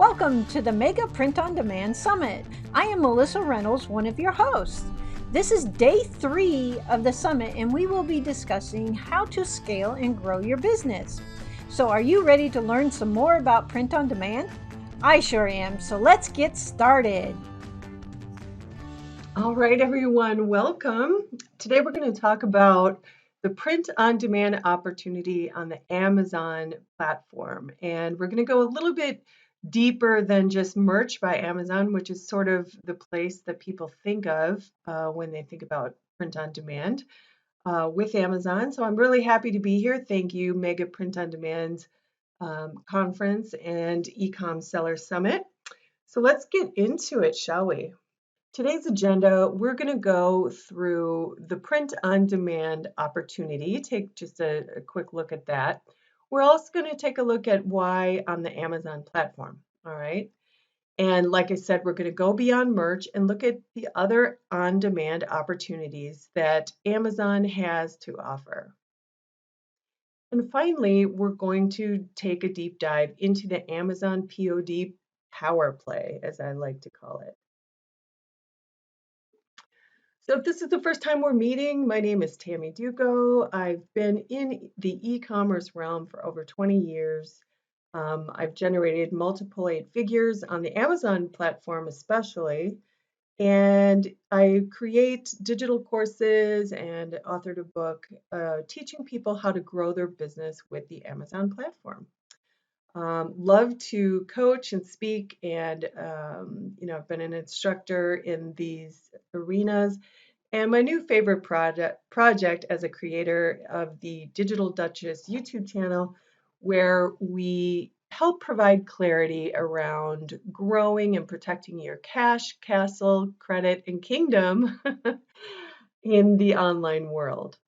Welcome to the Mega Print on Demand Summit. I am Melissa Reynolds, one of your hosts. This is day 3 of the summit, and we will be discussing how to scale and grow your business. So, are you ready to learn some more about print on demand? I sure am, so let's get started. All right, everyone, welcome. Today we're going to talk about the print on demand opportunity on the Amazon platform. And we're going to go a little bit deeper than just merch by Amazon, which is sort of the place that people think of when they think about print on demand with Amazon. So I'm really happy to be here. Thank you, Mega Print on Demand Conference and eCom Seller Summit. So let's get into it, shall we? Today's agenda, we're going to go through the print on demand opportunity, take just a quick look at that. We're also going to take a look at why on the Amazon platform, all right? And like I said, we're going to go beyond merch and look at the other on demand opportunities that Amazon has to offer. And finally, we're going to take a deep dive into the Amazon POD power play, as I like to call it. So if this is the first time we're meeting, my name is Tammy Duchow. I've been in the e-commerce realm for over 20 years. I've generated multiple 8 figures on the Amazon platform especially, and I create digital courses and authored a book teaching people how to grow their business with the Amazon platform. Love to coach and speak, and I've been an instructor in these arenas. And my new favorite project as a creator of the Digital Duchess YouTube channel, where we help provide clarity around growing and protecting your cash, castle, credit, and kingdom in the online world.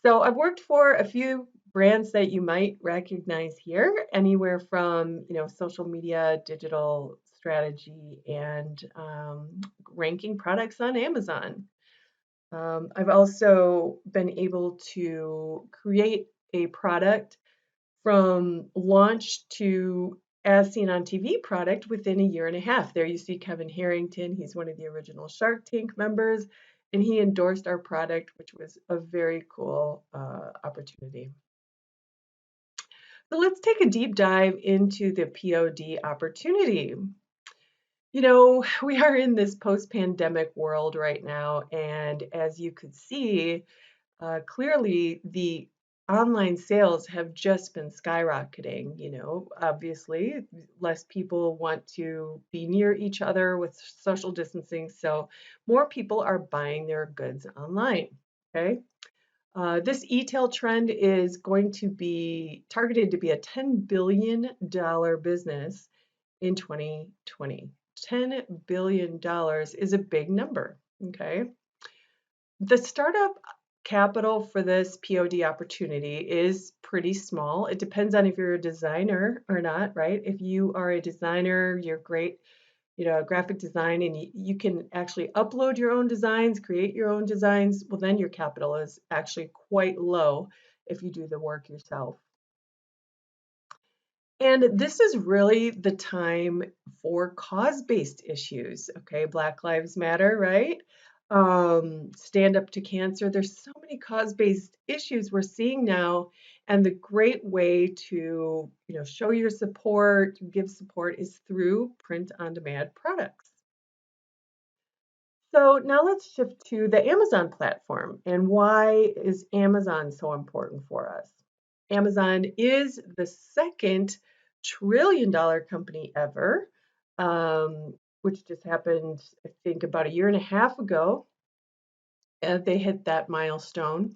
So I've worked for a few brands that you might recognize here, anywhere from social media, digital strategy, and ranking products on Amazon. I've also been able to create a product from launch to as seen on TV product within a year and a half. There you see Kevin Harrington. He's one of the original Shark Tank members, and he endorsed our product, which was a very cool opportunity. So let's take a deep dive into the POD opportunity. We are in this post-pandemic world right now, and as you could see, clearly the online sales have just been skyrocketing. Obviously, less people want to be near each other with social distancing, so more people are buying their goods online. Okay. This e-tail trend is going to be targeted to be a $10 billion business in 2020. $10 billion is a big number, okay? The startup capital for this POD opportunity is pretty small. It depends on if you're a designer or not, right? If you are a designer, you're great, graphic design, and you can actually upload your own designs, create your own designs, well, then your capital is actually quite low if you do the work yourself. And this is really the time for cause-based issues, okay? Black Lives Matter, right? Stand up to cancer. There's so many cause-based issues we're seeing now, and the great way to, show your support, give support is through print-on-demand products. So now let's shift to the Amazon platform, and why is Amazon so important for us? Amazon is the second trillion-dollar company ever, which just happened, I think, about a year and a half ago. They hit that milestone.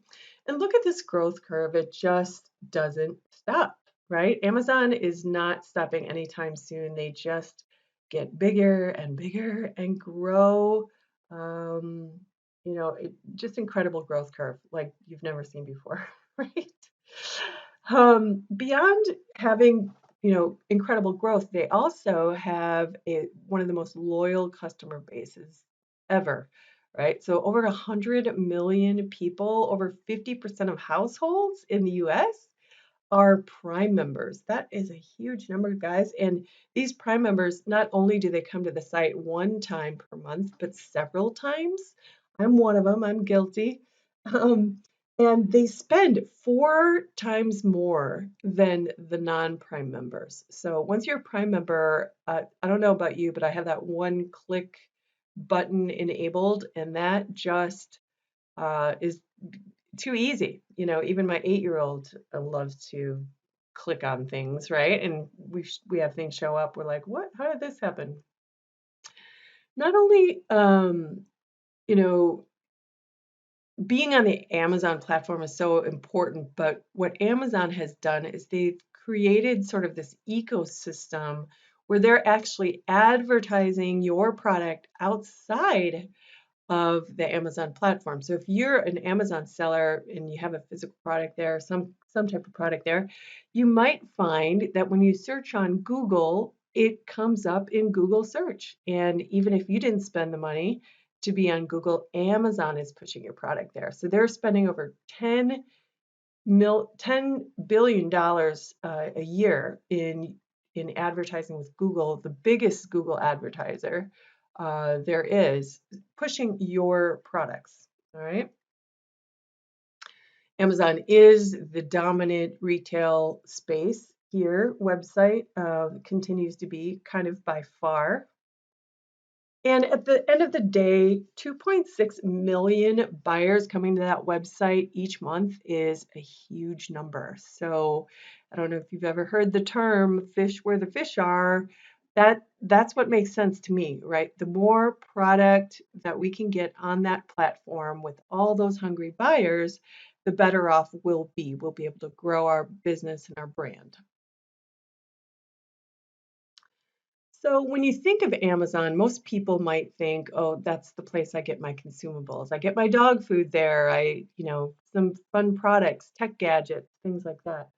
And look at this growth curve. It just doesn't stop, right? Amazon is not stopping anytime soon. They just get bigger and bigger and grow. Just incredible growth curve like you've never seen before, right? Beyond having incredible growth, they also have one of the most loyal customer bases ever, right? So over 100 million people, over 50% of households in the US are Prime members. That is a huge number, guys. And these Prime members, not only do they come to the site one time per month, but several times. I'm one of them, I'm guilty. Um, and they spend 4 times more than the non-Prime members. So once you're a Prime member, I don't know about you, but I have that one click button enabled, and that just is too easy. Even my 8-year-old loves to click on things, right? And we have things show up. We're like, what? How did this happen? Not only, you know, being on the Amazon platform is so important, but what Amazon has done is they've created sort of this ecosystem where they're actually advertising your product outside of the Amazon platform. So if you're an Amazon seller and you have a physical product there, some type of product there, you might find that when you search on Google, it comes up in Google search. And even if you didn't spend the money to be on Google, Amazon is pushing your product there. So they're spending over $10 billion a year in advertising with Google, the biggest Google advertiser there is, pushing your products. All right. Amazon is the dominant retail space here. Website continues to be kind of by far. And at the end of the day, 2.6 million buyers coming to that website each month is a huge number. So I don't know if you've ever heard the term fish where the fish are. That's what makes sense to me, right? The more product that we can get on that platform with all those hungry buyers, the better off we'll be. We'll be able to grow our business and our brand. So when you think of Amazon, most people might think, oh, that's the place I get my consumables. I get my dog food there. Some fun products, tech gadgets, things like that.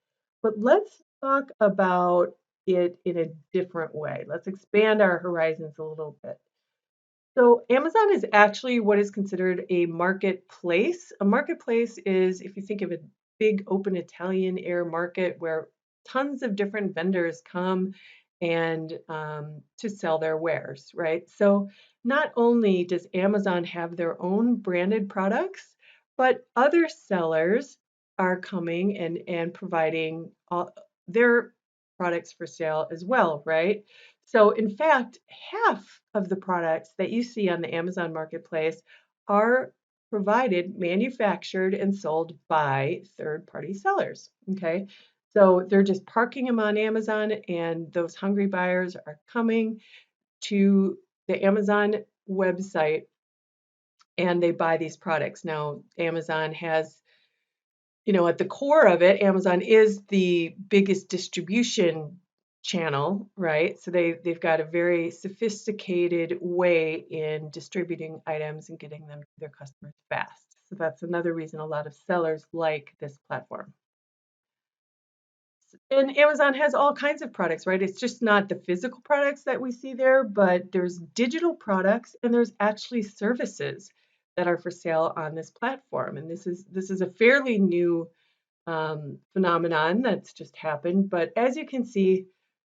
But let's talk about it in a different way. Let's expand our horizons a little bit. So Amazon is actually what is considered a marketplace. A marketplace is, if you think of a big open Italian air market where tons of different vendors come and to sell their wares, right? So not only does Amazon have their own branded products, but other sellers are coming and providing their products for sale as well, right? So in fact, half of the products that you see on the Amazon Marketplace are provided, manufactured, and sold by third-party sellers, okay? So they're just parking them on Amazon, and those hungry buyers are coming to the Amazon website and they buy these products. Now, Amazon has, at the core of it, Amazon is the biggest distribution channel, right? So they've got a very sophisticated way in distributing items and getting them to their customers fast. So that's another reason a lot of sellers like this platform. And Amazon has all kinds of products, right? It's just not the physical products that we see there, but there's digital products and there's actually services that are for sale on this platform. And this is a fairly new phenomenon that's just happened. But as you can see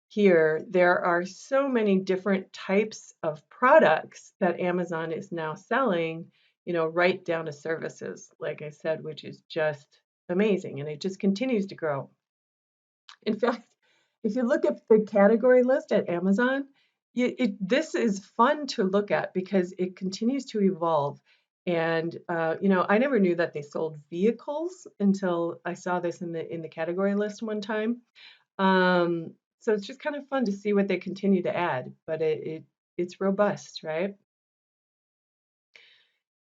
here, there are so many different types of products that Amazon is now selling, right down to services, like I said, which is just amazing. And it just continues to grow. In fact, if you look at the category list at Amazon, this is fun to look at because it continues to evolve. And I never knew that they sold vehicles until I saw this in the category list one time. So it's just kind of fun to see what they continue to add, but it's robust, right?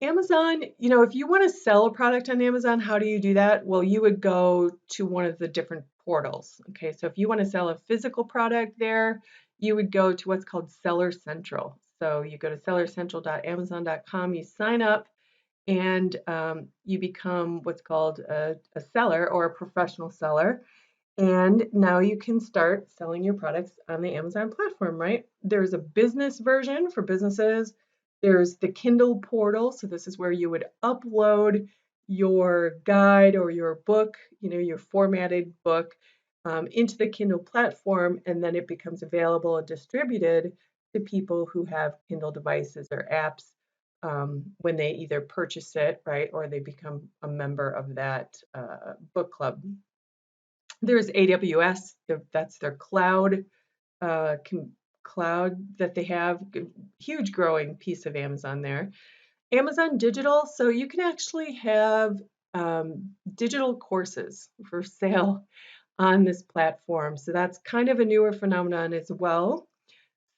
Amazon, if you want to sell a product on Amazon, how do you do that? Well, you would go to one of the different portals. Okay, so if you want to sell a physical product there, you would go to what's called Seller Central. So you go to sellercentral.amazon.com, you sign up, and you become what's called a seller or a professional seller. And now you can start selling your products on the Amazon platform, right? There's a business version for businesses. There's the Kindle portal. So this is where you would upload your guide or your book, your formatted book, into the Kindle platform, and then it becomes available and distributed to people who have Kindle devices or apps when they either purchase it, right, or they become a member of that book club. There's AWS, that's their cloud cloud that they have, huge growing piece of Amazon there. Amazon Digital, so you can actually have digital courses for sale on this platform. So that's kind of a newer phenomenon as well.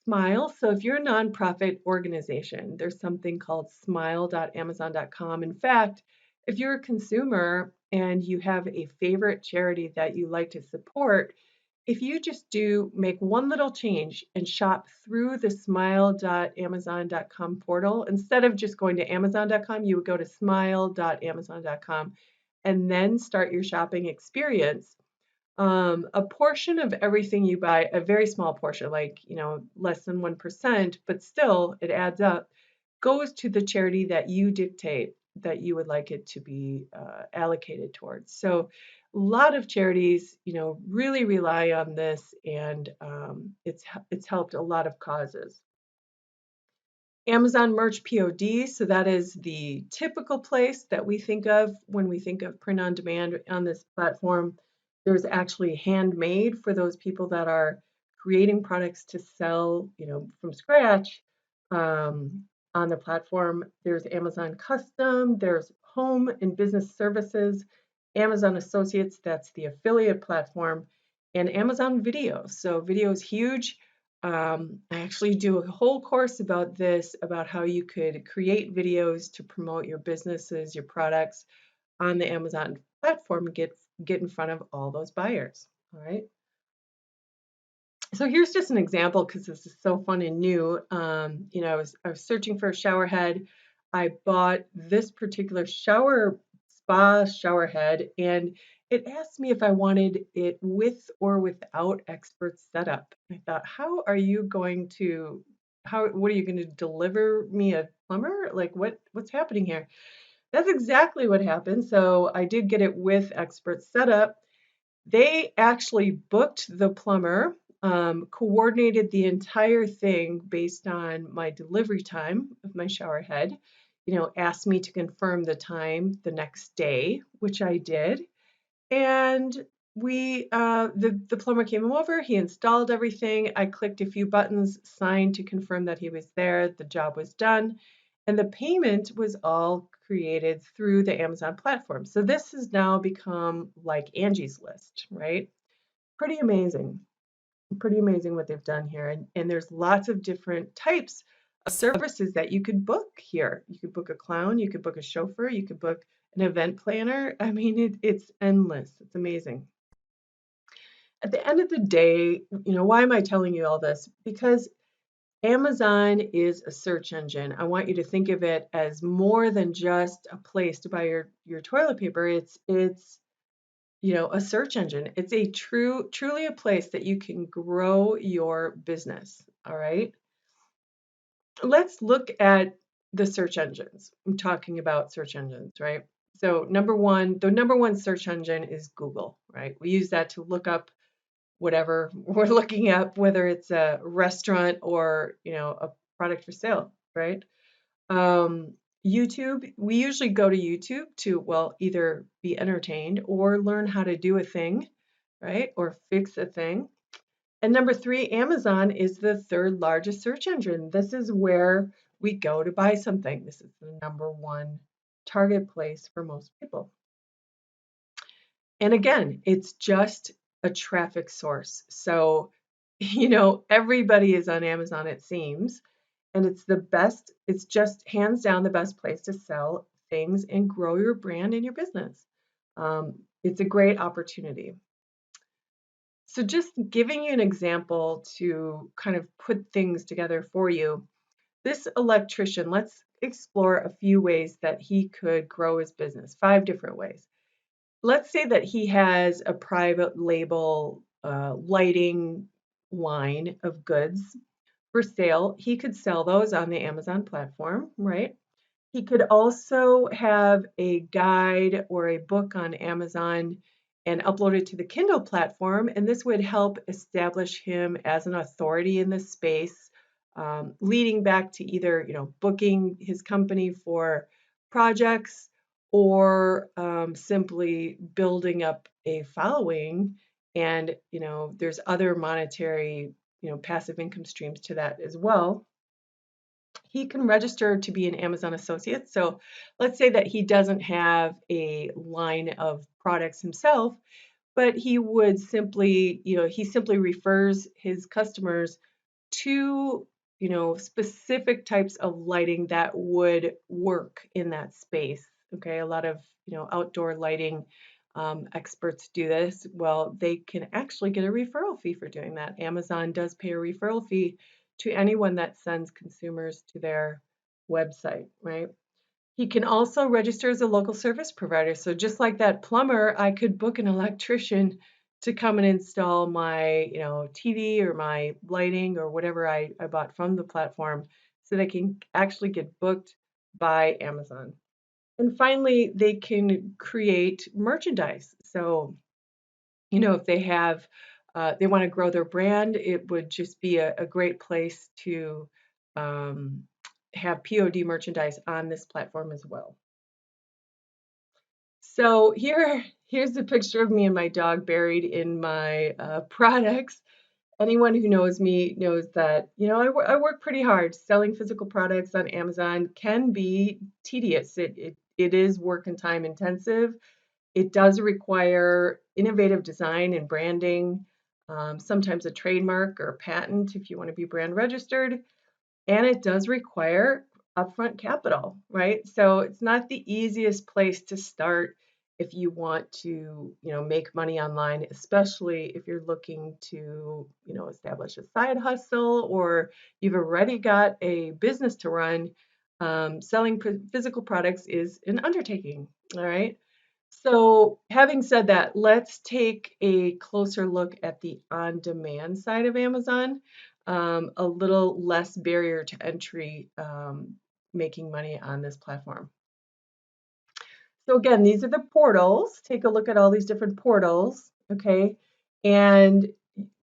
Smile, so if you're a nonprofit organization, there's something called smile.amazon.com. In fact, if you're a consumer and you have a favorite charity that you like to support, if you just make one little change and shop through the smile.amazon.com portal, instead of just going to amazon.com, you would go to smile.amazon.com and then start your shopping experience. A portion of everything you buy, a very small portion, like, less than 1%, but still it adds up, goes to the charity that you dictate that you would like it to be allocated towards. So a lot of charities, really rely on this, and it's helped a lot of causes. Amazon Merch POD, so that is the typical place that we think of when we think of print on demand on this platform. There's actually handmade for those people that are creating products to sell, from scratch on the platform. There's Amazon Custom, there's Home and Business Services, Amazon Associates, that's the affiliate platform, and Amazon Video. So video is huge. I actually do a whole course about this, about how you could create videos to promote your businesses, your products on the Amazon platform, and get in front of all those buyers. All right. So here's just an example, because this is so fun and new. I was searching for a shower head. I bought this particular spa shower head, and it asked me if I wanted it with or without expert setup. I thought, what are you going to deliver me a plumber? Like, what's happening here? That's exactly what happened. So I did get it with expert setup. They actually booked the plumber, coordinated the entire thing based on my delivery time of my shower head, asked me to confirm the time the next day, which I did. And the plumber came over, he installed everything. I clicked a few buttons, signed to confirm that he was there, the job was done, and the payment was all created through the Amazon platform. So this has now become like Angie's List, right? Pretty amazing. Pretty amazing what they've done here. And there's lots of different types of services that you could book here. You could book a clown, you could book a chauffeur, you could book an event planner. I mean, it's endless. It's amazing. At the end of the day, why am I telling you all this? Because Amazon is a search engine. I want you to think of it as more than just a place to buy your toilet paper. It's a search engine. It's truly a place that you can grow your business. All right. Let's look at the search engines. I'm talking about search engines, right? So the number one search engine is Google, right? We use that to look up whatever we're looking at, whether it's a restaurant or, a product for sale, right? YouTube, we usually go to YouTube to, well, either be entertained or learn how to do a thing, right? Or fix a thing. And number three, Amazon is the third largest search engine. This is where we go to buy something. This is the number one target place for most people. And again, it's just a traffic source. So, everybody is on Amazon, it seems. And it's just hands down the best place to sell things and grow your brand and your business. It's a great opportunity. So just giving you an example to kind of put things together for you, this electrician, let's explore a few ways that he could grow his business, 5 different ways. Let's say that he has a private label lighting line of goods for sale. He could sell those on the Amazon platform, right? He could also have a guide or a book on Amazon and upload it to the Kindle platform, and this would help establish him as an authority in this space, leading back to either booking his company for projects or simply building up a following. And there's other monetary passive income streams to that as well. He can register to be an Amazon associate. So let's say that he doesn't have a line of products himself, but he would simply, he simply refers his customers to, specific types of lighting that would work in that space. Okay, a lot of, outdoor lighting experts do this. Well, they can actually get a referral fee for doing that. Amazon does pay a referral fee to anyone that sends consumers to their website, right? He can also register as a local service provider. So just like that plumber, I could book an electrician to come and install my, TV or my lighting or whatever I bought from the platform so they can actually get booked by Amazon. And finally, they can create merchandise. So, if they have, they want to grow their brand, it would just be a great place to um, have POD merchandise on this platform as well. So here's a picture of me and my dog buried in my products. Anyone who knows me knows that, I work pretty hard. Selling physical products on Amazon can be tedious. It is work and time intensive. It does require innovative design and branding, sometimes a trademark or a patent if you want to be brand registered. And it does require upfront capital, right? So it's not the easiest place to start if you want to, make money online, especially if you're looking to, establish a side hustle or you've already got a business to run. Selling physical products is an undertaking, all right? So, having said that, let's take a closer look at the on-demand side of Amazon. A little less barrier to entry, making money on this platform. So again, these are the portals. Take a look at all these different portals, okay? And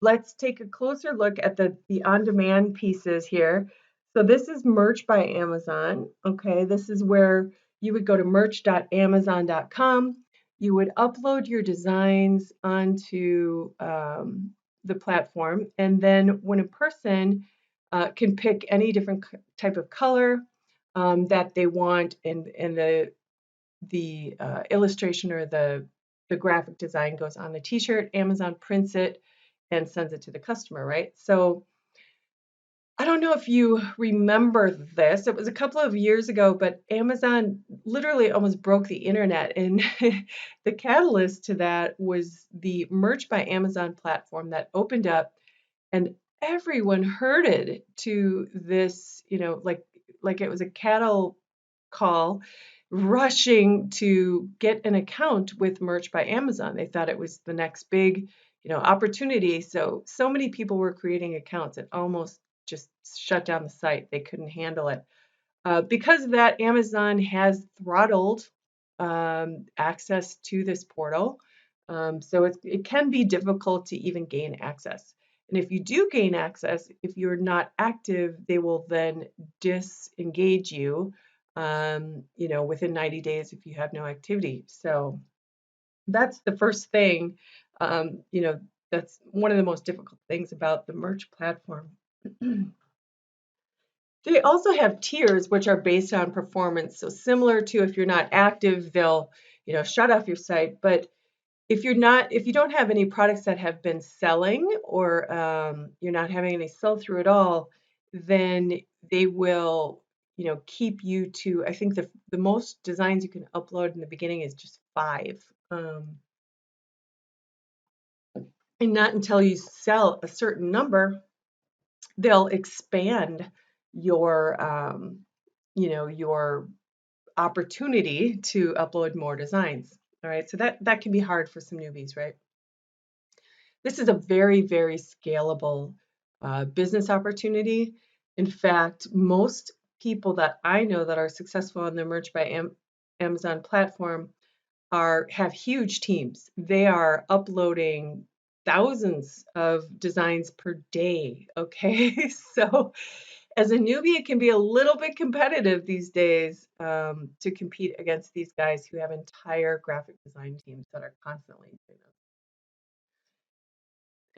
let's take a closer look at the on-demand pieces here. So this is Merch by Amazon, okay? This is where you would go to merch.amazon.com. You would upload your designs onto the platform, and then when a person can pick any different type of color that they want, and the illustration or the graphic design goes on the t-shirt, Amazon prints it and sends it to the customer, right? So I don't know if you remember this. It was a couple of years ago, but Amazon literally almost broke the internet. And the catalyst to that was the Merch by Amazon platform that opened up, and everyone herded to this, like it was a cattle call, rushing to get an account with Merch by Amazon. They thought it was the next big, opportunity. So many people were creating accounts, it almost just shut down the site. They couldn't handle it. Because of that, Amazon has throttled access to this portal. So it can be difficult to even gain access. And if you do gain access, if you're not active, they will then disengage you, within 90 days if you have no activity. So that's the first thing. That's one of the most difficult things about the Merch platform. They also have tiers which are based on performance. So similar to if you're not active, they'll, shut off your site. But if you don't have any products that have been selling, or you're not having any sell through at all, then they will, keep you to, I think the most designs you can upload in the beginning is just 5. And not until you sell a certain number, they'll expand your, your opportunity to upload more designs. All right, so that can be hard for some newbies, right? This is a very, very scalable business opportunity. In fact, most people that I know that are successful on the Merch by Amazon platform have huge teams. They are uploading thousands of designs per day. Okay, so as a newbie, it can be a little bit competitive these days to compete against these guys who have entire graphic design teams that are constantly doing this.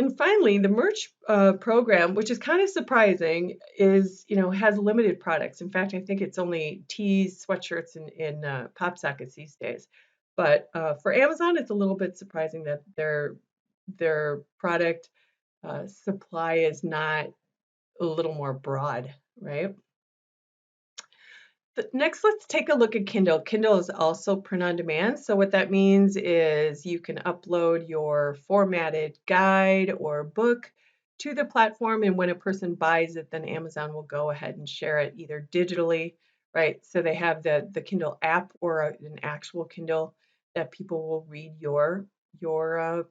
And finally, the merch program, which is kind of surprising, is has limited products. In fact, I think it's only tees, sweatshirts, and pop sockets these days. But for Amazon, it's a little bit surprising that their product supply is not a little more broad, right? Next, let's take a look at Kindle. Kindle is also print on demand. So what that means is you can upload your formatted guide or book to the platform, and when a person buys it, then Amazon will go ahead and share it either digitally, right? So they have the Kindle app or an actual Kindle that people will read your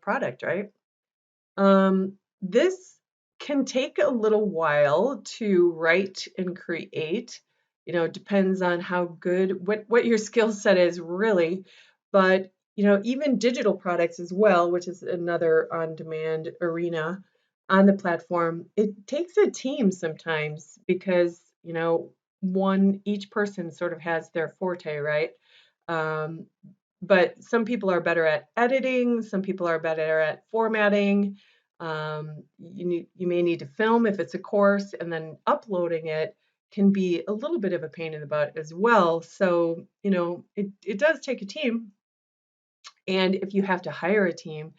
product, right? This can take a little while to write and create. It depends on how good, what your skill set is really. But, even digital products as well, which is another on-demand arena on the platform, it takes a team sometimes because, each person sort of has their forte, right? Um, but some people are better at editing, some people are better at formatting. You may need to film if it's a course, and then uploading it can be a little bit of a pain in the butt as well. So, it does take a team. And if you have to hire a team,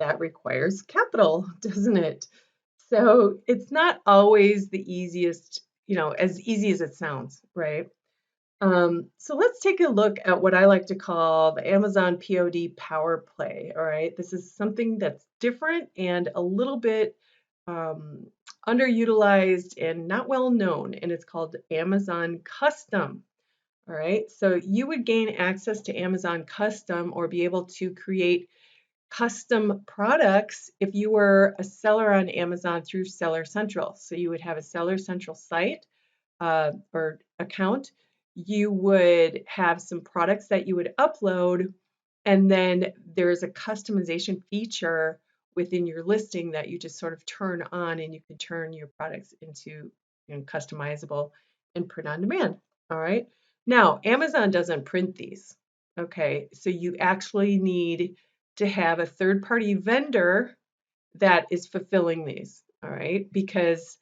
that requires capital, doesn't it? So it's not always the easiest, as easy as it sounds, right? So let's take a look at what I like to call the Amazon POD Power Play. All right, this is something that's different and a little bit um, underutilized and not well known, and it's called Amazon Custom. All right, so you would gain access to Amazon Custom or be able to create custom products if you were a seller on Amazon through Seller Central. So you would have a Seller Central site or account. You would have some products that you would upload, and then there's a customization feature within your listing that you just sort of turn on, and you can turn your products into customizable and print on demand. All right. Now, Amazon doesn't print these. Okay. So you actually need to have a third party vendor that is fulfilling these. All right. Because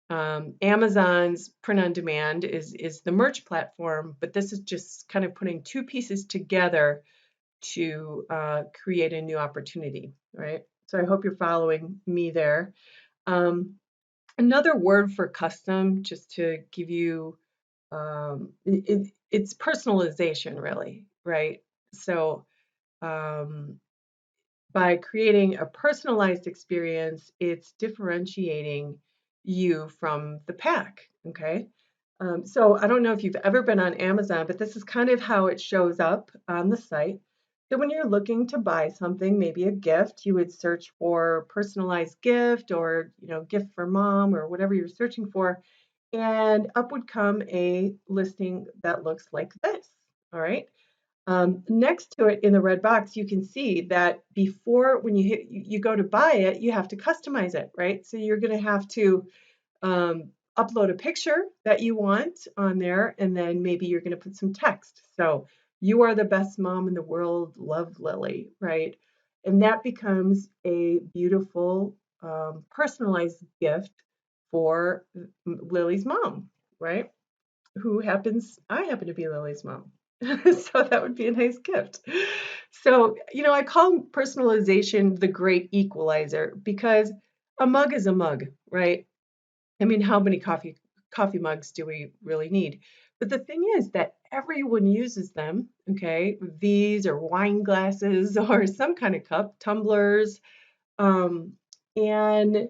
Amazon's print on demand is the merch platform, but this is just kind of putting two pieces together to create a new opportunity, right? So I hope you're following me there. Another word for custom, just to give you, it's personalization, really, right? So by creating a personalized experience, it's differentiating you from the pack, okay? So I don't know if you've ever been on Amazon, but this is kind of how it shows up on the site. So when you're looking to buy something, maybe a gift, you would search for personalized gift or, gift for mom or whatever you're searching for, and up would come a listing that looks like this, all right? Next to it in the red box, you can see that before when you go to buy it, you have to customize it, right? So you're going to have to upload a picture that you want on there, and then maybe you're going to put some text. So you are the best mom in the world, love Lily, right? And that becomes a beautiful personalized gift for Lily's mom, right? I happen to be Lily's mom. So that would be a nice gift. So, I call personalization the great equalizer because a mug is a mug, right? I mean, how many coffee mugs do we really need? But the thing is that everyone uses them, okay? These or wine glasses or some kind of cup, tumblers, um, and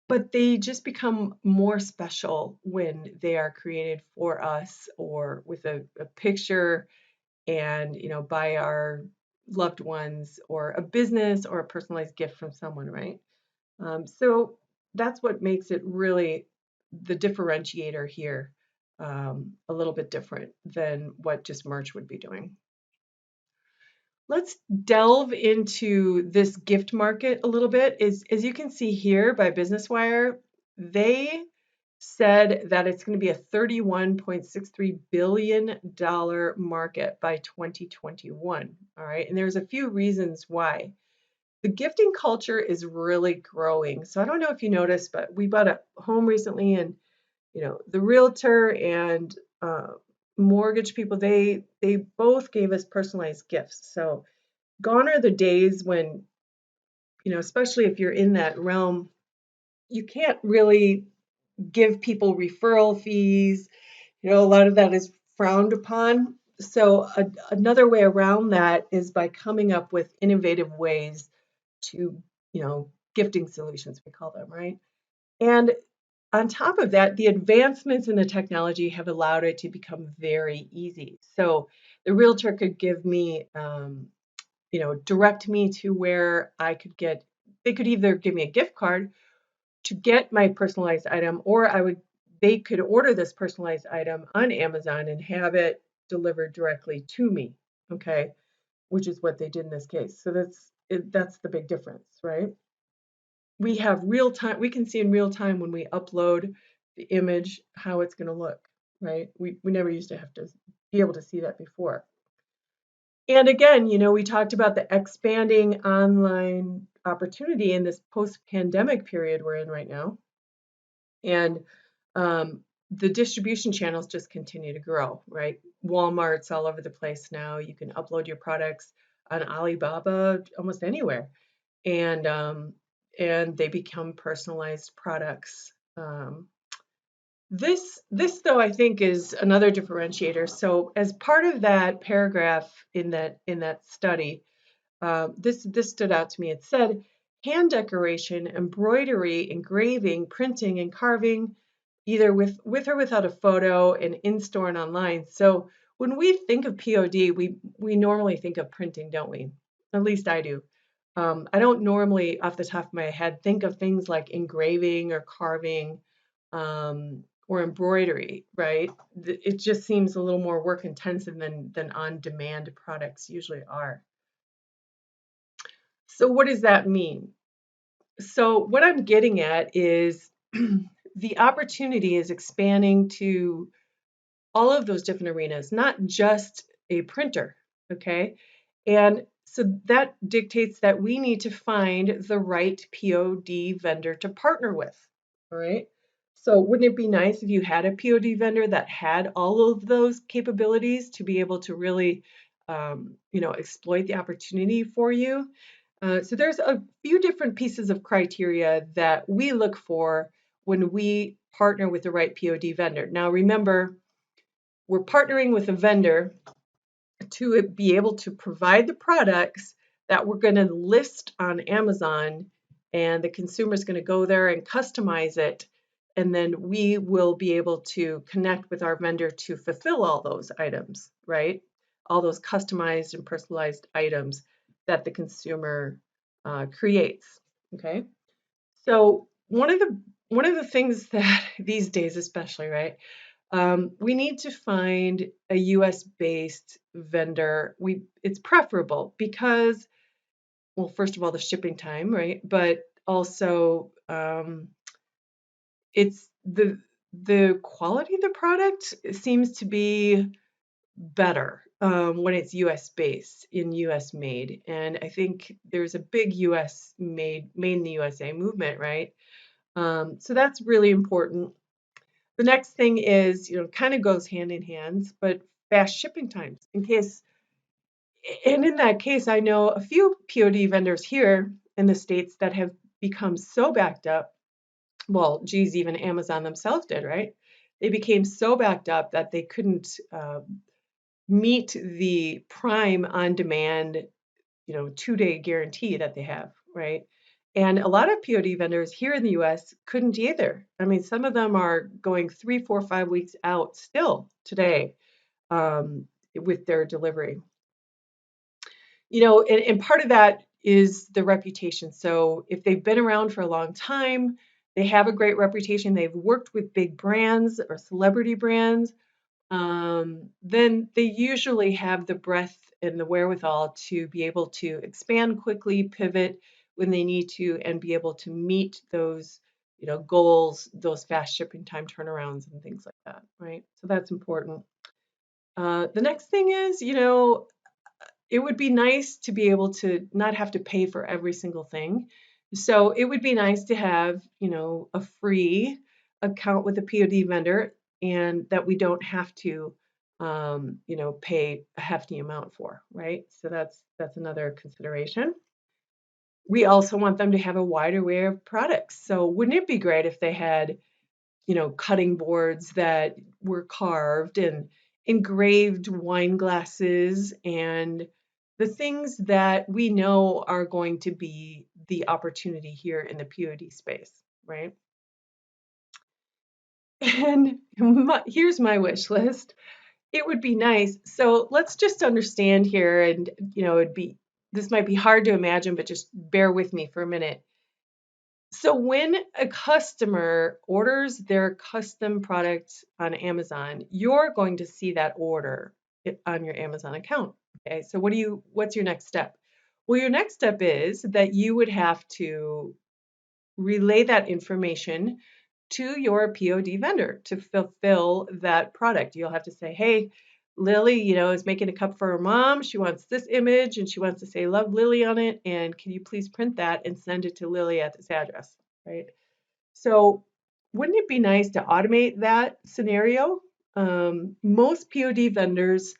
but they just become more special when they are created for us or with a picture and by our loved ones or a business or a personalized gift from someone, right? So that's what makes it really the differentiator here. a little bit different than what just merch would be doing. Let's delve into this gift market a little bit. As you can see here by Business Wire, they said that it's going to be a $31.63 billion market by 2021. All right. And there's a few reasons why. The gifting culture is really growing. So I don't know if you noticed, but we bought a home recently, and the realtor and mortgage people, they both gave us personalized gifts. So gone are the days when, especially if you're in that realm, you can't really give people referral fees. A lot of that is frowned upon. So another way around that is by coming up with innovative ways to, gifting solutions, we call them, right? And on top of that, the advancements in the technology have allowed it to become very easy. So the realtor could give me, direct me to where they could either give me a gift card to get my personalized item, or they could order this personalized item on Amazon and have it delivered directly to me, okay? Which is what they did in this case. So that's the big difference, right? We can see in real time when we upload the image how it's going to look, right? We never used to have to be able to see that before. And again, we talked about the expanding online opportunity in this post-pandemic period we're in right now. And the distribution channels just continue to grow, right? Walmart's all over the place now. You can upload your products on Alibaba almost anywhere, and they become personalized products. This though, I think, is another differentiator. So as part of that paragraph in that study, this stood out to me. It said hand decoration, embroidery, engraving, printing, and carving, either with or without a photo, and in store and online. So when we think of POD, we normally think of printing, don't we? At least I do. I don't normally, off the top of my head, think of things like engraving or carving, or embroidery, right? It just seems a little more work intensive than on-demand products usually are. So what does that mean? So what I'm getting at is the opportunity is expanding to all of those different arenas, not just a printer, okay? And so that dictates that we need to find the right POD vendor to partner with, all right? So wouldn't it be nice if you had a POD vendor that had all of those capabilities to be able to really, exploit the opportunity for you? So there's a few different pieces of criteria that we look for when we partner with the right POD vendor. Now remember, we're partnering with a vendor to be able to provide the products that we're going to list on Amazon, and the consumer is going to go there and customize it, and then we will be able to connect with our vendor to fulfill all those items, right? All those customized and personalized items that the consumer creates. Okay, so one of the things that these days, especially, right? We need to find a US based vendor. It's preferable because, well, first of all, the shipping time, right? But also, it's the quality of the product seems to be better when it's US based, in US made. And I think there's a big US made in the USA movement, right? So that's really important. The next thing is, kind of goes hand in hand, but fast shipping times. And in that case, I know a few POD vendors here in the States that have become so backed up. Well, geez, even Amazon themselves did, right? They became so backed up that they couldn't meet the Prime on demand, 2-day guarantee that they have, right? And a lot of POD vendors here in the US couldn't either. I mean, some of them are going 3, 4, 5 weeks out still today, with their delivery. And part of that is the reputation. So if they've been around for a long time, they have a great reputation, they've worked with big brands or celebrity brands, then they usually have the breadth and the wherewithal to be able to expand quickly, pivot when they need to, and be able to meet those, goals, those fast shipping time turnarounds and things like that, right? So that's important. The next thing is, it would be nice to be able to not have to pay for every single thing. So it would be nice to have, a free account with a POD vendor and that we don't have to, pay a hefty amount for, right? So that's another consideration. We also want them to have a wide array of products. So wouldn't it be great if they had, cutting boards that were carved and engraved wine glasses and the things that we know are going to be the opportunity here in the POD space, right? And here's my wish list. It would be nice. So let's just understand here, and this might be hard to imagine, but just bear with me for a minute. So when a customer orders their custom product on Amazon, you're going to see that order on your Amazon account. Okay, so what's your next step? Well, your next step is that you would have to relay that information to your POD vendor to fulfill that product. You'll have to say, hey, Lily, is making a cup for her mom. She wants this image and she wants to say love Lily on it. And can you please print that and send it to Lily at this address, right? So wouldn't it be nice to automate that scenario? Most POD vendors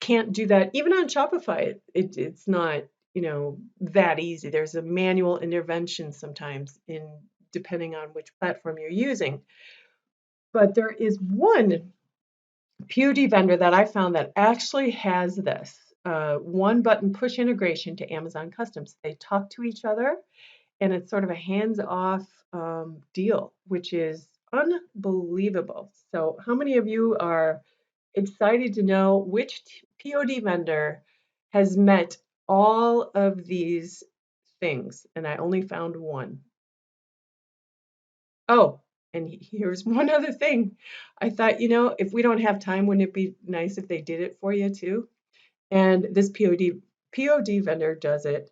can't do that. Even on Shopify, it's not, that easy. There's a manual intervention sometimes depending on which platform you're using. But there is one POD vendor that I found that actually has this one button push integration to Amazon Customs. They talk to each other and it's sort of a hands-off deal, which is unbelievable. So how many of you are excited to know which POD vendor has met all of these things? And I only found one. Oh, and here's one other thing. I thought, if we don't have time, wouldn't it be nice if they did it for you too? And this POD vendor does it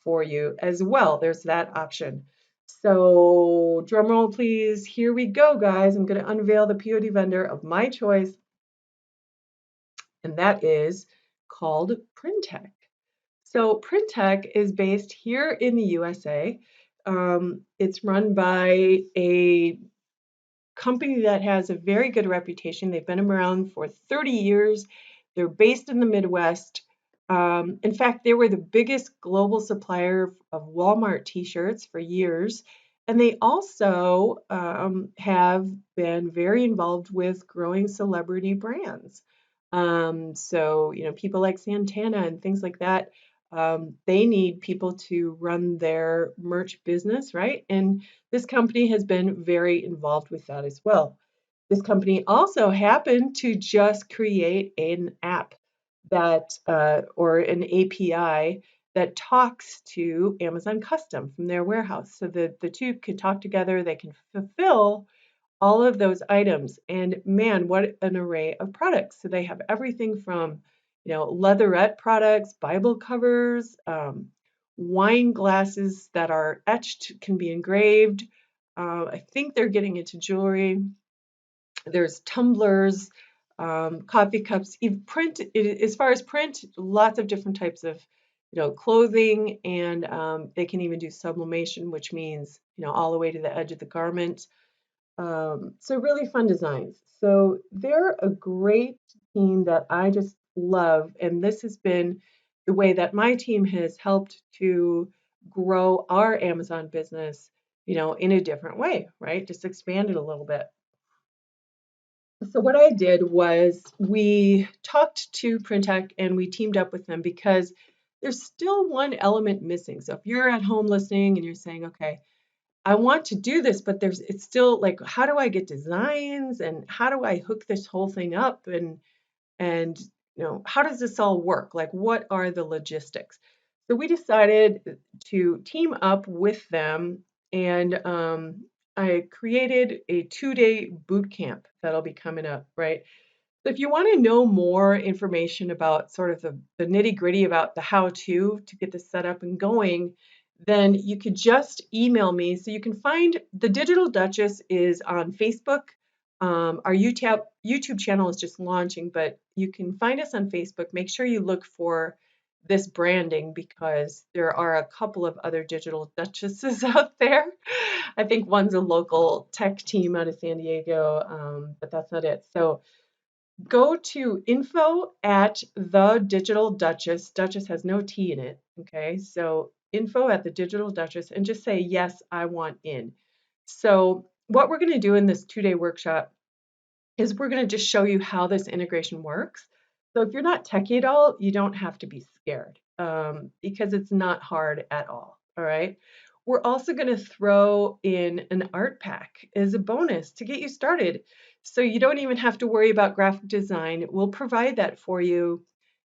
for you as well. There's that option. So drum roll, please. Here we go, guys. I'm going to unveil the POD vendor of my choice, and that is called Printech. So Printech is based here in the USA. It's run by a company that has a very good reputation. They've been around for 30 years. They're based in the Midwest. In fact, they were the biggest global supplier of Walmart t-shirts for years. And they also have been very involved with growing celebrity brands. So, people like Santana and things like that, they need people to run their merch business, right? And this company has been very involved with that as well. This company also happened to just create an app or an API that talks to Amazon Custom from their warehouse. So the two can talk together, they can fulfill all of those items. And man, what an array of products. So they have everything from, leatherette products, Bible covers, wine glasses that are etched, can be engraved. I think they're getting into jewelry. There's tumblers, coffee cups, even print. As far as print, lots of different types of, clothing, and they can even do sublimation, which means, all the way to the edge of the garment. So really fun designs. So they're a great team that I just love, and this has been the way that my team has helped to grow our Amazon business, in a different way, right? Just expand it a little bit. So what I did was we talked to Printech and we teamed up with them because there's still one element missing. So if you're at home listening and you're saying, okay, I want to do this, but it's still like, how do I get designs and how do I hook this whole thing up and how does this all work? Like, what are the logistics? So we decided to team up with them and I created a 2-day boot camp that'll be coming up, right? So if you want to know more information about sort of the nitty-gritty about the how-to to get this set up and going, then you could just email me. So you can find the Digital Duchess is on Facebook. Our YouTube channel is just launching, but you can find us on Facebook. Make sure you look for this branding because there are a couple of other Digital Duchesses out there. I think one's a local tech team out of San Diego, but that's not it. So go to info at the Digital Duchess. Duchess has no T in it. Okay. So info at the Digital Duchess and just say, yes, I want in. So what we're going to do in this 2-day workshop is we're going to just show you how this integration works. So if you're not techie at all, you don't have to be scared because it's not hard at all. All right. We're also going to throw in an art pack as a bonus to get you started. So you don't even have to worry about graphic design. We'll provide that for you,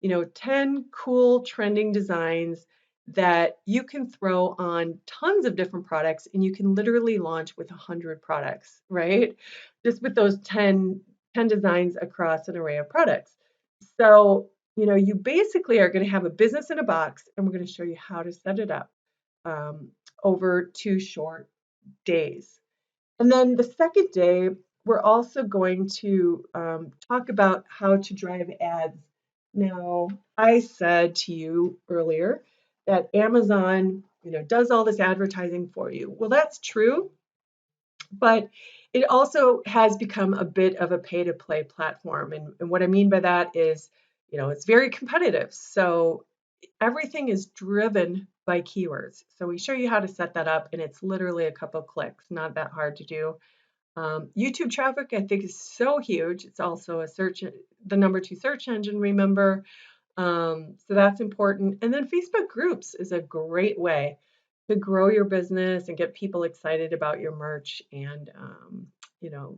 10 cool trending designs that you can throw on tons of different products and you can literally launch with 100 products, right? Just with those 10 designs across an array of products. So, you basically are going to have a business in a box and we're going to show you how to set it up over 2 short days. And then the second day, we're also going to talk about how to drive ads. Now, I said to you earlier that Amazon, does all this advertising for you. Well, that's true, but it also has become a bit of a pay-to-play platform. And what I mean by that is, it's very competitive. So everything is driven by keywords. So we show you how to set that up, and it's literally a couple clicks, not that hard to do. YouTube traffic, I think, is so huge. It's also the number 2 search engine, remember. So that's important. And then Facebook groups is a great way to grow your business and get people excited about your merch and,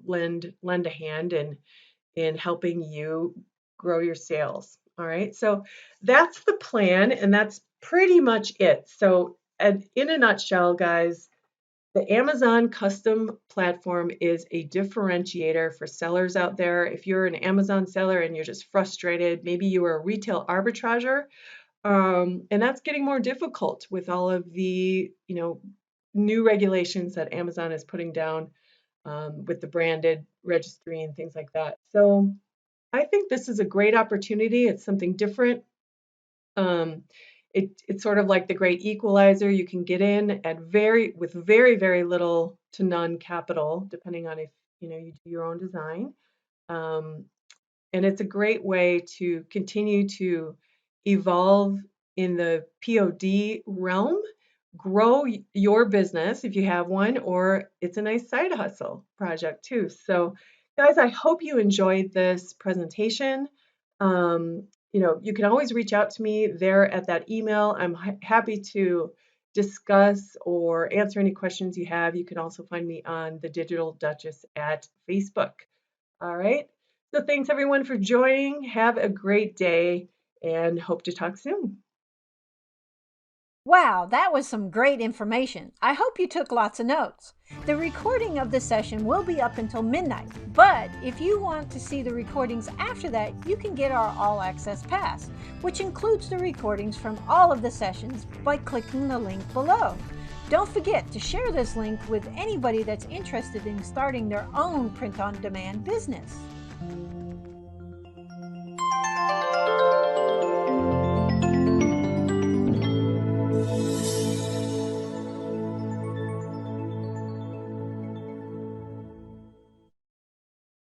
lend a hand in helping you grow your sales. All right. So that's the plan, and that's pretty much it. So, in a nutshell, guys, the Amazon custom platform is a differentiator for sellers out there. If you're an Amazon seller and you're just frustrated, maybe you are a retail arbitrager, and that's getting more difficult with all of the, new regulations that Amazon is putting down with the branded registry and things like that. So I think this is a great opportunity. It's something different. It's sort of like the great equalizer. You can get in with very, very little to none capital, depending on if you do your own design. And it's a great way to continue to evolve in the POD realm, grow your business if you have one, or it's a nice side hustle project too. So, guys, I hope you enjoyed this presentation. You can always reach out to me there at that email. I'm happy to discuss or answer any questions you have. You can also find me on the Digital Duchess at Facebook. All right. So thanks everyone for joining. Have a great day and hope to talk soon. Wow, that was some great information. I hope you took lots of notes. The recording of the session will be up until midnight, but if you want to see the recordings after that, you can get our All Access Pass, which includes the recordings from all of the sessions by clicking the link below. Don't forget to share this link with anybody that's interested in starting their own print-on-demand business.